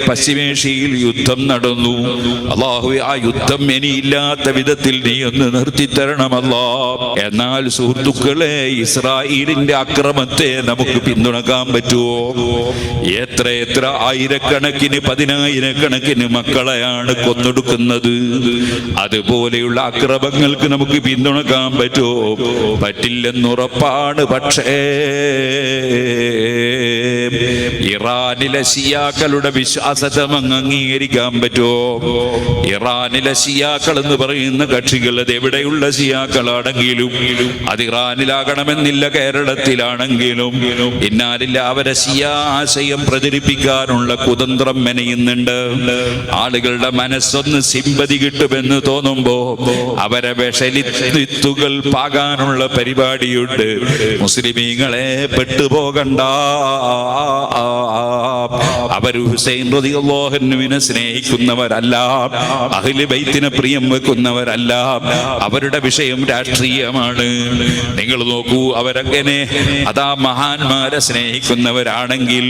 പശ്ചിമേഷ്യയിൽ യുദ്ധം നടന്നു. അല്ലാഹുവേ, ആ യുദ്ധം ഇനിയില്ലാത്ത വിധത്തിൽ നീ ഒന്ന് നിർത്തിത്തരണമല്ലാ. എന്നാൽ സുഹൃത്തുക്കളെ, ഇസ്രായേലിന്റെ അക്രമത്തെ നമുക്ക് പിന്തുണക്കാൻ പറ്റുമോ? എത്ര ആയിരക്കണക്കിന് പതിനായിരക്കണക്കിന് മക്കളെയാണ് കൊന്നൊടുക്കുന്നത്. അതുപോലെയുള്ള അക്രമങ്ങൾക്ക് നമുക്ക് പിന്തുണക്കാൻ പറ്റുമോ? പറ്റില്ലെന്നുറപ്പാണ്. പക്ഷേ ഇറാനിലെ ഷിയാക്കളുടെ വിശ്വാസത്തെ അംഗീകരിക്കാൻ പറ്റുമോ? ഇറാനിലെ ഷിയാക്കൾ എന്ന് പറയുന്ന കക്ഷികൾ, അത് എവിടെയുള്ള ഷിയാക്കളാണെങ്കിലും, അത് ഇറാനിലാകണമെന്നില്ല, കേരളത്തിലാണെങ്കിലും ഇന്നാലില്ല, അവരെ ഷിയാ ആശയം പ്രചരിപ്പിക്കാനുള്ള കുതന്ത്രം മെനയുന്നുണ്ട്. ആളുകളുടെ മനസ്സൊന്ന് സിമ്പതി കിട്ടുമെന്ന് തോന്നുമ്പോ അവരെ വിഷലിത്തുകൾ പാകാനുള്ള പരിപാടിയുണ്ട്. മുസ്ലിമീങ്ങളെ പെട്ടുപോകണ്ട. അവർ ഹുസൈൻ റളിയല്ലാഹു അൻഹുവിനെ സ്നേഹിക്കുന്നവരല്ല, അഹ്ലു ബൈത്തിനെ പ്രിയം വെക്കുന്നവരല്ല. അവരുടെ വിഷയം രാഷ്ട്രീയമാണ്. നിങ്ങൾ നോക്കൂ, അവരങ്ങനെ അതാ മഹാന്മാരെ സ്നേഹിക്കുന്നവരാണെങ്കിൽ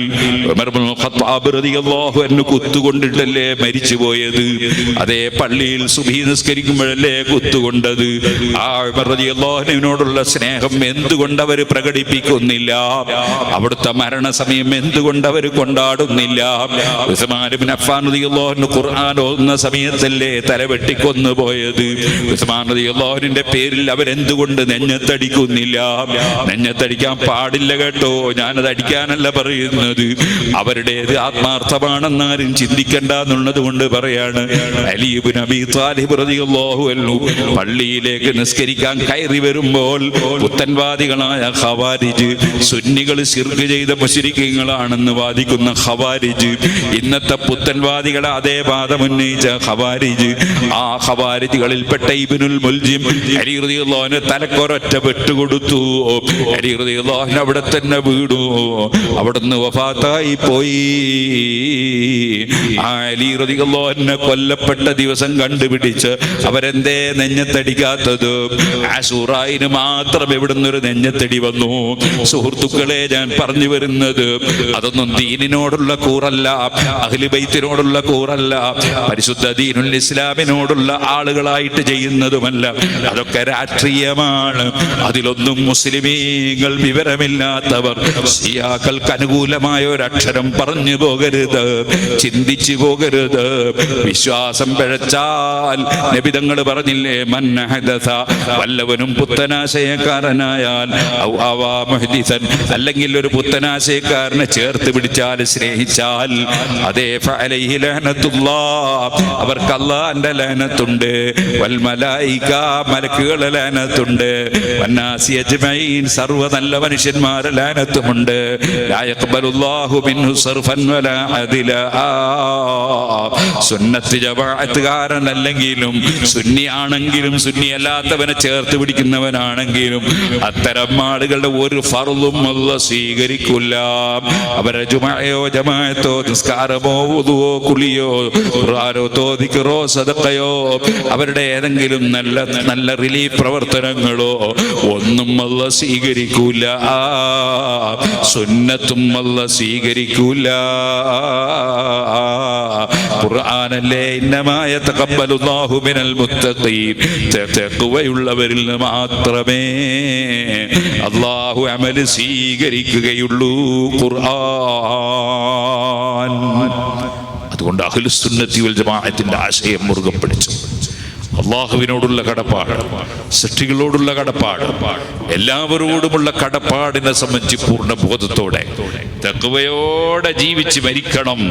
ഉമർ ഇബ്നുൽ ഖത്താബ് റളിയല്ലാഹു അൻഹു കുത്തുകൊണ്ടിട്ടല്ലേ മരിച്ചുപോയത്? അതേ പള്ളിയിൽ സുബ്ഹി നിസ്കരിക്കുമ്പോഴല്ലേ കുത്തുകൊണ്ടത്? ആ ഉമർ റളിയല്ലാഹു അൻഹുവിനോടുള്ള സ്നേഹം എന്തുകൊണ്ട് അവർ പ്രകടിപ്പിക്കുന്നില്ല? അവിടുത്തെ മരണസമയം എന്തുകൊണ്ട് അവർ കൊണ്ടാടുന്നില്ല? ഉസ്മാൻ ഇബ്നു അഫ്ഫാൻ റളിയല്ലാഹു അൻഹു ഖുർആൻ ഓതുന്ന സമയത്തല്ലേ തലവെട്ടിക്കൊന്നു പോയത്? ഉസ്മാൻ റളിയല്ലാഹു അൻഹുവിന്റെ പേരിൽ അവരെന്തുകൊണ്ട് നെഞ്ഞത്തടിക്കുന്നില്ല? നെഞ്ഞത്തടിക്കാൻ പാടില്ല കേട്ടോ, ഞാനത് അടിക്കാനല്ല പറയുന്നത്. അവരുടേത് ആത്മാർത്ഥമാണെന്നാരും ചിന്തിക്കണ്ട എന്നുള്ളത് കൊണ്ട് പറയാണ്. അലി ഇബ്നു അബീ ത്വാലിബ് റളിയല്ലാഹു അൻഹു പള്ളിയിലേക്ക് നിസ്കരിക്കാൻ കയറി വരുമ്പോൾ പുത്തൻവാദികളായ ഖവാരിജ്, സുന്നികൾ ശിർക്ക് ചെയ്ത മുശ്രിക്കീങ്ങളാണെന്ന് വാദിക്കുന്ന ഖവാരിജ്, ഇന്നത്തെ പുത്തൻവാദികളെ അതേ വാദം ഉന്നയിച്ച ഖവാരിജ്, ആ ഖവാരിജുകളിൽപ്പെട്ട ഇബ്നുൽ മുൽജിം അലി റളിയല്ലാഹു അൻഹു തലക്കൊരൊറ്റ വെട്ടുകൊടുത്തു. അലി റളിയല്ലാഹു അൻഹു അവിടെ തന്നെ വീണു, അവിടുന്ന് വഫാത്തായി പോയി. ആ അലി റളിയല്ലാഹു അൻഹു കൊല്ലപ്പെട്ട ദിവസം കണ്ടുപിടിച്ച് അവരെന്തേ നെഞ്ഞത്തടിക്കാത്തത്? ആശൂറായിന് മാത്രം എവിടുന്ന് ഒരു നെഞ്ഞത്തടി വന്നു? സുഹൃത്തുക്കളെ, ഞാൻ പറഞ്ഞു വരുന്നത് അതൊന്നും ദീനിനോടുള്ള കൂറല്ല, അഹ്ലു ബൈത്തിനോടുള്ള കൂറല്ല, പരിശുദ്ധ ദീനുൽ ഇസ്ലാമിനോടുള്ള ആളുകളായിട്ട് ചെയ്യുന്നതുമല്ല. അതൊക്കെ രാഷ്ട്രീയമാണ്. അതിലൊന്നും മുസ്ലിമീങ്ങൾ വിവരമില്ലാത്തവർ ഷിയാക്കൾക്ക് അനുകൂലമായ ഒരക്ഷരം പറഞ്ഞു പോകരുത്, ചിന്തിച്ചു പോകരുത്. വിശ്വാസം പിഴച്ചാൽ നബി തങ്ങൾ പറഞ്ഞില്ലേ, മൻ ഹദസ, വല്ലവനും പുത്തനാശയക്കാരനായാൽ, അല്ലെങ്കിൽ ഒരു പുത്തനാശയക്കാരനെ ചേർത്ത് പിടിച്ചാൽ, സ്നേഹിച്ചാൽ, അതേ ഫഅലൈഹി ലഅനത്തുല്ലാഹ്, അവർക്ക് അല്ലാഹുവിന്റെ ലഅനത്തുണ്ട്, വൽ മലായിക, മലക്കുകളുടെ ലഅനത്തുണ്ട്, വന്നാസി അജ്മഈൻ, സർവ്വ നല്ല മനുഷ്യന്മാരുടെ ലഅനത്തുമുണ്ട്. ലാ യഖ്ബലുല്ലാഹു മിൻഹു സർഫൻ വലാ അദില. സുന്നത്ത് ജമാഅത്തുകാരനല്ലെങ്കിലും, സുന്നി ആണെങ്കിലും, സുന്നി അല്ലാത്തവനെ ചേർത്ത് പിടിക്കുന്നവനാണെങ്കിലും, അത്തരം ആളുകളുടെ ഒരു ഫർളും അല്ലാഹു സ്വീകരിക്കില്ല. അവരെ ജുമഅയോ ജമാഅത്തോ നിസ്കാരമോ വുദുവോ കുളിയോ ഖുർആനോ ദിക്റോ സദഖയോ അവരുടെ ഏതെങ്കിലും നല്ല നല്ല റിലീഫ് പ്രവർത്തനങ്ങളോ ഒന്നും അല്ലാഹു സ്വീകരിക്കില്ല. സുന്നത്തും അല്ലാഹു സ്വീകരിക്കില്ല. ഖുർആനല്ലേ ഇന്നമാ യതഖബ്ബലുല്ലാഹു മിനൽ മുത്തഖീൻ, തഖ്വയുള്ളവരിൽ മാത്രമേ അല്ലാഹു അമൽ സ്വീകരിക്കുകയുള്ളൂ. ഖുർആൻ. അതുകൊണ്ട് അഹ്ലുസുന്നത്തി വൽ ജമാഅത്തിന്റെ ആശയം മുറുകെ പിടിച്ചു. അള്ളാഹുവിനോടുള്ള കടപ്പാട്, സൃഷ്ടികളോടുള്ള കടപ്പാട്, എല്ലാവരോടുമുള്ള കടപ്പാടിനെ സംബന്ധിച്ച് പൂർണ്ണ ബോധത്തോടെ തഖ്വയോടെ ജീവിച്ച് മരിക്കണം.